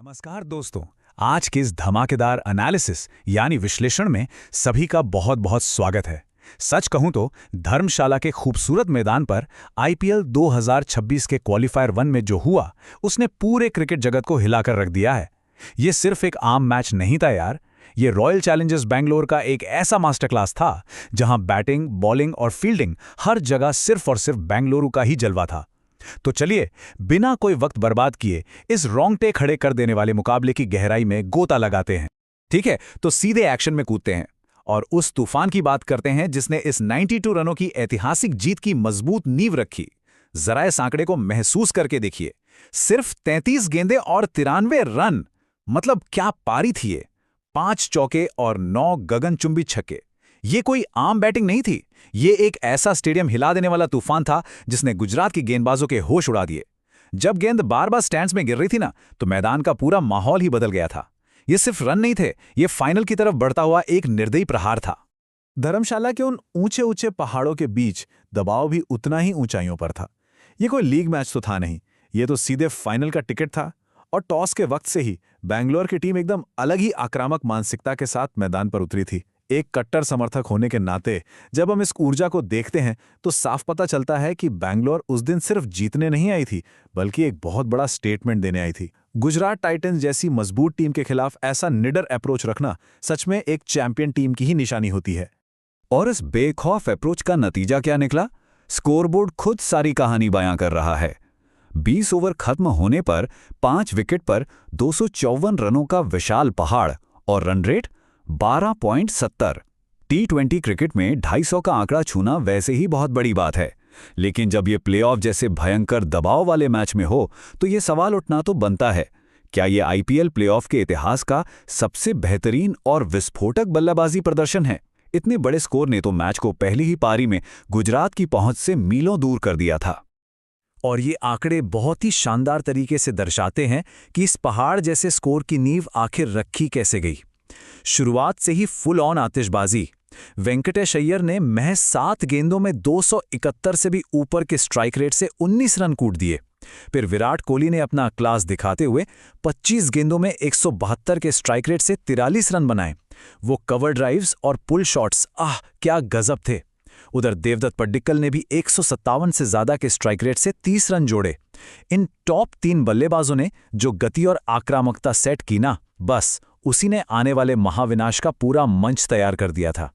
नमस्कार दोस्तों। आज के इस धमाकेदार एनालिसिस यानी विश्लेषण में सभी का बहुत बहुत स्वागत है। सच कहूं तो धर्मशाला के खूबसूरत मैदान पर आईपीएल 2026 के क्वालिफायर 1 में जो हुआ उसने पूरे क्रिकेट जगत को हिलाकर रख दिया है। ये सिर्फ एक आम मैच नहीं था यार, ये रॉयल चैलेंजर्स बेंगलोर का एक ऐसा मास्टर क्लास था जहां बैटिंग, बॉलिंग और फील्डिंग हर जगह सिर्फ और सिर्फ बेंगलुरु का ही जलवा था। तो चलिए बिना कोई वक्त बर्बाद किए इस रोंगटे खड़े कर देने वाले मुकाबले की गहराई में गोता लगाते हैं। ठीक है, तो सीधे एक्शन में कूदते हैं और उस तूफान की बात करते हैं जिसने इस 92 रनों की ऐतिहासिक जीत की मजबूत नींव रखी। जरा इस आंकड़े को महसूस करके देखिए, सिर्फ 33 गेंदें और 93 रन। मतलब क्या पारी थी ये! 5 चौके और 9 गगनचुंबी छक्के। ये कोई आम बैटिंग नहीं थी, ये एक ऐसा स्टेडियम हिला देने वाला तूफान था जिसने गुजरात की गेंदबाजों के होश उड़ा दिए। जब गेंद बार बार स्टैंड्स में गिर रही थी ना, तो मैदान का पूरा माहौल ही बदल गया था। ये सिर्फ रन नहीं थे, ये फाइनल की तरफ बढ़ता हुआ एक निर्दयी प्रहार था। धर्मशाला के उन ऊंचे ऊंचे पहाड़ों के बीच दबाव भी उतना ही ऊंचाइयों पर था। ये कोई लीग मैच तो था नहीं, ये तो सीधे फाइनल का टिकट था। और टॉस के वक्त से ही बैंगलोर की टीम एकदम अलग ही आक्रामक मानसिकता के साथ मैदान पर उतरी थी। एक कट्टर समर्थक होने के नाते जब हम इस ऊर्जा को देखते हैं तो साफ पता चलता है कि बैंगलोर उस दिन सिर्फ जीतने नहीं आई थी, बल्कि एक बहुत बड़ा स्टेटमेंट देने आई थी। गुजरात टाइटंस जैसी मजबूत टीम के खिलाफ ऐसा निडर अप्रोच रखना सच में एक चैंपियन टीम की ही निशानी होती है। और इस बेखौफ अप्रोच का नतीजा क्या निकला? स्कोरबोर्ड खुद सारी कहानी बयां कर रहा है। 20 ओवर खत्म होने पर 5 विकेट पर 254 रनों का विशाल पहाड़ और रन रेट 12.70। T20 क्रिकेट में 250 का आंकड़ा छूना वैसे ही बहुत बड़ी बात है, लेकिन जब ये प्लेऑफ जैसे भयंकर दबाव वाले मैच में हो तो ये सवाल उठना तो बनता है, क्या ये आईपीएल प्लेऑफ के इतिहास का सबसे बेहतरीन और विस्फोटक बल्लेबाजी प्रदर्शन है? इतने बड़े स्कोर ने तो मैच को पहली ही पारी में गुजरात की पहुंच से मीलों दूर कर दिया था। और ये आंकड़े बहुत ही शानदार तरीके से दर्शाते हैं कि इस पहाड़ जैसे स्कोर की नींव आखिर रखी कैसे गई। शुरुआत से ही फुल ऑन आतिशबाजी। वेंकटेश अय्यर ने महज 7 गेंदों में 271 से भी ऊपर के स्ट्राइक रेट से 19 रन कूट दिए। फिर विराट कोहली ने अपना क्लास दिखाते हुए 25 गेंदों में 172 के स्ट्राइक रेट से 43 रन बनाए। वो कवर ड्राइव्स और पुल शॉट्स, क्या गजब थे। उधर देवदत्त पड्डिक्कल ने भी 157 से ज्यादा के स्ट्राइक रेट से 30 रन जोड़े। इन टॉप 3 बल्लेबाजों ने जो गति और आक्रामकता सेट की ना, बस उसी ने आने वाले महाविनाश का पूरा मंच तैयार कर दिया था।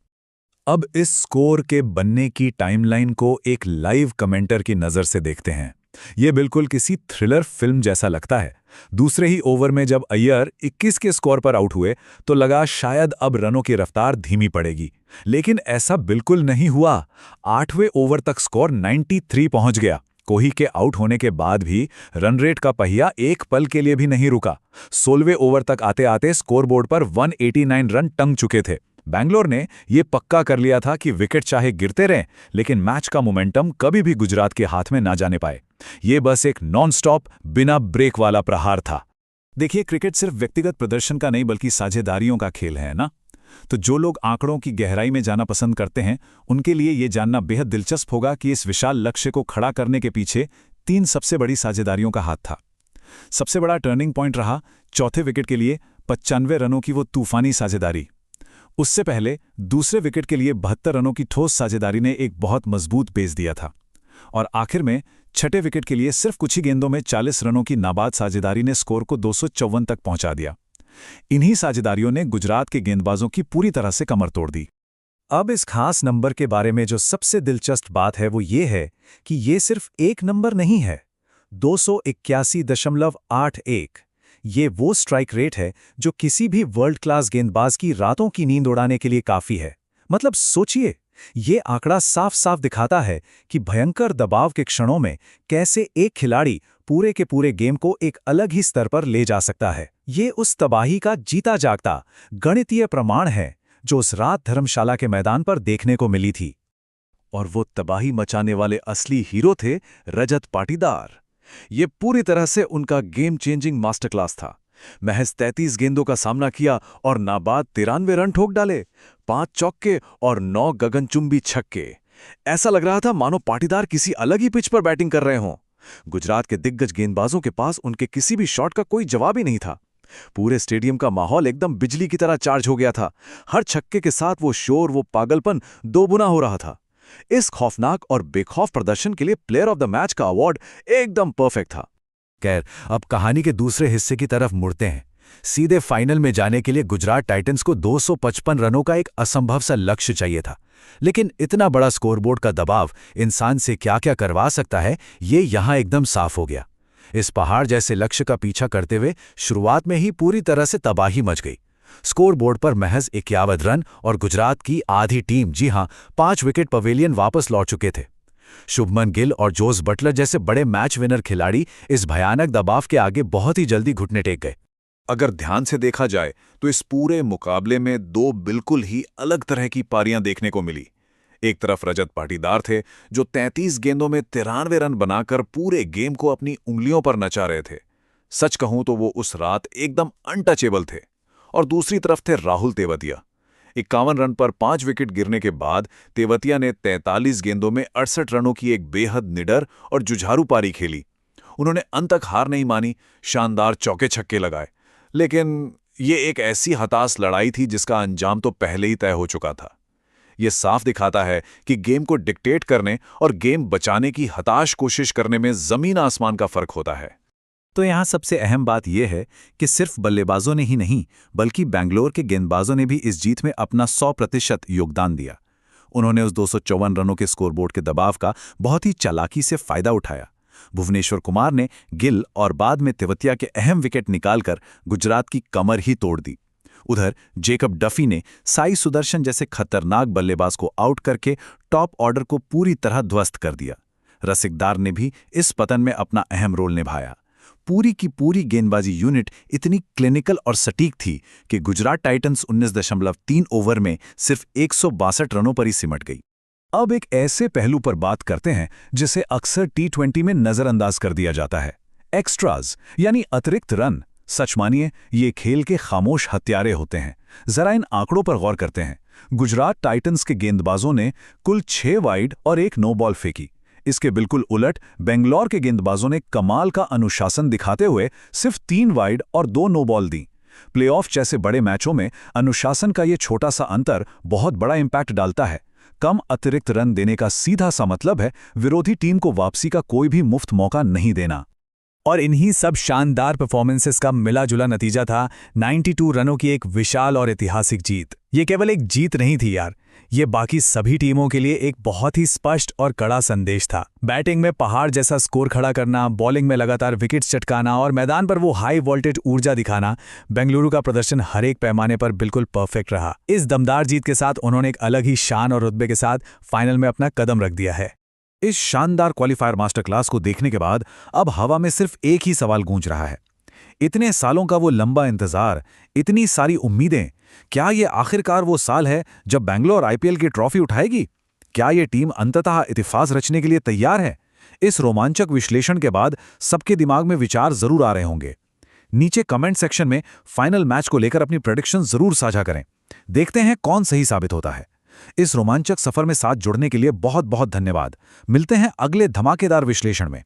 अब इस स्कोर के बनने की टाइमलाइन को एक लाइव कमेंटर की नज़र से देखते हैं। ये बिल्कुल किसी थ्रिलर फिल्म जैसा लगता है। दूसरे ही ओवर में जब अय्यर 21 के स्कोर पर आउट हुए तो लगा शायद अब रनों की रफ्तार धीमी पड़ेगी, लेकिन ऐसा बिल्कुल नहीं हुआ। 8वें ओवर तक स्कोर 93 पहुंच गया। कोहली के आउट होने के बाद भी रन रेट का पहिया एक पल के लिए भी नहीं रुका। 16वें ओवर तक आते आते स्कोरबोर्ड पर 189 रन टंग चुके थे। बैंगलोर ने यह पक्का कर लिया था कि विकेट चाहे गिरते रहें, लेकिन मैच का मोमेंटम कभी भी गुजरात के हाथ में ना जाने पाए। ये बस एक नॉन स्टॉप बिना ब्रेक वाला प्रहार था। देखिए, क्रिकेट सिर्फ व्यक्तिगत प्रदर्शन का नहीं बल्कि साझेदारियों का खेल है ना। तो जो लोग आंकड़ों की गहराई में जाना पसंद करते हैं उनके लिए ये जानना बेहद दिलचस्प होगा कि इस विशाल लक्ष्य को खड़ा करने के पीछे 3 सबसे बड़ी साझेदारियों का हाथ था। सबसे बड़ा टर्निंग पॉइंट रहा चौथे विकेट के लिए 95 रनों की वो तूफानी साझेदारी। उससे पहले दूसरे विकेट के लिए 72 रनों की ठोस साझेदारी ने एक बहुत मजबूत बेस दिया था। और आखिर में छठे विकेट के लिए सिर्फ कुछ ही गेंदों में 40 रनों की नाबाद साझेदारी ने स्कोर को 254 तक पहुंचा दिया। इन्हीं साझेदारियों ने गुजरात के गेंदबाजों की पूरी तरह से कमर तोड़ दी। अब इस खास नंबर के बारे में जो सबसे दिलचस्प बात है वो ये है कि ये सिर्फ एक नंबर नहीं है। 281.81। ये वो स्ट्राइक रेट है जो किसी भी वर्ल्ड क्लास गेंदबाज की रातों की नींद उड़ाने के लिए काफी है। मतलब सोचिए, ये आंकड़ा साफ साफ दिखाता है कि भयंकर दबाव के क्षणों में कैसे एक खिलाड़ी पूरे के पूरे गेम को एक अलग ही स्तर पर ले जा सकता है। ये उस तबाही का जीता जागता गणितीय प्रमाण है जो उस रात धर्मशाला के मैदान पर देखने को मिली थी। और वो तबाही मचाने वाले असली हीरो थे रजत पाटीदार। ये पूरी तरह से उनका गेम चेंजिंग मास्टर क्लास था। महज 33 गेंदों का सामना किया और नाबाद 93 रन ठोक डाले, 5 चौके और 9 गगनचुंबी छक्के। ऐसा लग रहा था मानो पाटीदार किसी अलग ही पिच पर बैटिंग कर रहे हों। गुजरात के दिग्गज गेंदबाजों के पास उनके किसी भी शॉट का कोई जवाब ही नहीं था। पूरे स्टेडियम का माहौल एकदम बिजली की तरह चार्ज हो गया था। हर छक्के के साथ वो शोर, वो पागलपन दोगुना हो रहा था। इस खौफनाक और बेखौफ प्रदर्शन के लिए प्लेयर ऑफ द मैच का अवार्ड एकदम परफेक्ट था। खैर, अब कहानी के दूसरे हिस्से की तरफ मुड़ते हैं। सीधे फाइनल में जाने के लिए गुजरात टाइटंस को 255 रनों का एक असंभव सा लक्ष्य चाहिए था। लेकिन इतना बड़ा स्कोरबोर्ड का दबाव इंसान से क्या-क्या करवा सकता है, ये यहां एकदम साफ हो गया। इस पहाड़ जैसे लक्ष्य का पीछा करते हुए शुरुआत में ही पूरी तरह से तबाही मच गई। स्कोरबोर्ड पर महज 51 रन और गुजरात की आधी टीम, जी हां, 5 विकेट पवेलियन वापस लौट चुके थे। शुभमन गिल और जोस बटलर जैसे बड़े मैच विनर खिलाड़ी इस भयानक दबाव के आगे बहुत ही जल्दी घुटने टेक गए। अगर ध्यान से देखा जाए तो इस पूरे मुकाबले में दो बिल्कुल ही अलग तरह की पारियां देखने को मिली। एक तरफ रजत पाटीदार थे, जो 33 गेंदों में 93 रन बनाकर पूरे गेम को अपनी उंगलियों पर नचा रहे थे। सच कहूं तो वो उस रात एकदम अनटचेबल थे। और दूसरी तरफ थे राहुल तेवतिया। 51 रन पर 5 विकेट गिरने के बाद तेवतिया ने 43 गेंदों में 68 रनों की एक बेहद निडर और जुझारू पारी खेली। उन्होंने अंत तक हार नहीं मानी, शानदार चौके छक्के लगाए। लेकिन ये एक ऐसी हताश लड़ाई थी जिसका अंजाम तो पहले ही तय हो चुका था। ये साफ दिखाता है कि गेम को डिक्टेट करने और गेम बचाने की हताश कोशिश करने में जमीन आसमान का फर्क होता है। तो यहाँ सबसे अहम बात यह है कि सिर्फ बल्लेबाजों ने ही नहीं, बल्कि बेंगलोर के गेंदबाजों ने भी इस जीत में अपना 100% योगदान दिया। उन्होंने उस 254 रनों के स्कोरबोर्ड के दबाव का बहुत ही चालाकी से फायदा उठाया। भुवनेश्वर कुमार ने गिल और बाद में तेवतिया के अहम विकेट निकालकर गुजरात की कमर ही तोड़ दी। उधर जेकब डफी ने साई सुदर्शन जैसे खतरनाक बल्लेबाज को आउट करके टॉप ऑर्डर को पूरी तरह ध्वस्त कर दिया। रसिकदार ने भी इस पतन में अपना अहम रोल निभाया। पूरी की पूरी गेंदबाजी यूनिट इतनी क्लिनिकल और सटीक थी कि गुजरात टाइटंस 19.3 ओवर में सिर्फ 162 रनों पर ही सिमट गई। अब एक ऐसे पहलू पर बात करते हैं जिसे अक्सर T20 में नजरअंदाज कर दिया जाता है, एक्स्ट्राज यानी अतिरिक्त रन। सच मानिए, ये खेल के खामोश हत्यारे होते हैं। जरा इन आंकड़ों पर गौर करते हैं। गुजरात टाइटंस के गेंदबाजों ने कुल 6 वाइड और 1 नो बॉल फेंकी। इसके बिल्कुल उलट बेंगलोर के गेंदबाजों ने कमाल का अनुशासन दिखाते हुए सिर्फ 3 वाइड और 2 नो बॉल दी। प्लेऑफ जैसे बड़े मैचों में अनुशासन का ये छोटा सा अंतर बहुत बड़ा इंपैक्ट डालता है। कम अतिरिक्त रन देने का सीधा सा मतलब है विरोधी टीम को वापसी का कोई भी मुफ्त मौका नहीं देना। और इन्हीं सब शानदार परफॉर्मेंसेस का मिला जुला नतीजा था 92 रनों की एक विशाल और ऐतिहासिक जीत। ये केवल एक जीत नहीं थी यार, ये बाकी सभी टीमों के लिए एक बहुत ही स्पष्ट और कड़ा संदेश था। बैटिंग में पहाड़ जैसा स्कोर खड़ा करना, बॉलिंग में लगातार विकेट्स चटकाना और मैदान पर वो हाई वोल्टेज ऊर्जा दिखाना, बेंगलुरु का प्रदर्शन हर एक पैमाने पर बिल्कुल परफेक्ट रहा। इस दमदार जीत के साथ उन्होंने एक अलग ही शान और रुतबे के साथ फाइनल में अपना कदम रख दिया है। इस शानदार क्वालिफायर मास्टर क्लास को देखने के बाद अब हवा में सिर्फ एक ही सवाल गूंज रहा है। इतने सालों का वो लंबा इंतजार, इतनी सारी उम्मीदें, क्या ये आखिरकार वो साल है जब बेंगलोर आईपीएल की ट्रॉफी उठाएगी? क्या ये टीम अंततः इतिफाक रचने के लिए तैयार है? इस रोमांचक विश्लेषण के बाद सबके दिमाग में विचार जरूर आ रहे होंगे। नीचे कमेंट सेक्शन में फाइनल मैच को लेकर अपनी प्रेडिक्शन जरूर साझा करें। देखते हैं कौन सही साबित होता है। इस रोमांचक सफर में साथ जुड़ने के लिए बहुत बहुत धन्यवाद। मिलते हैं अगले धमाकेदार विश्लेषण में।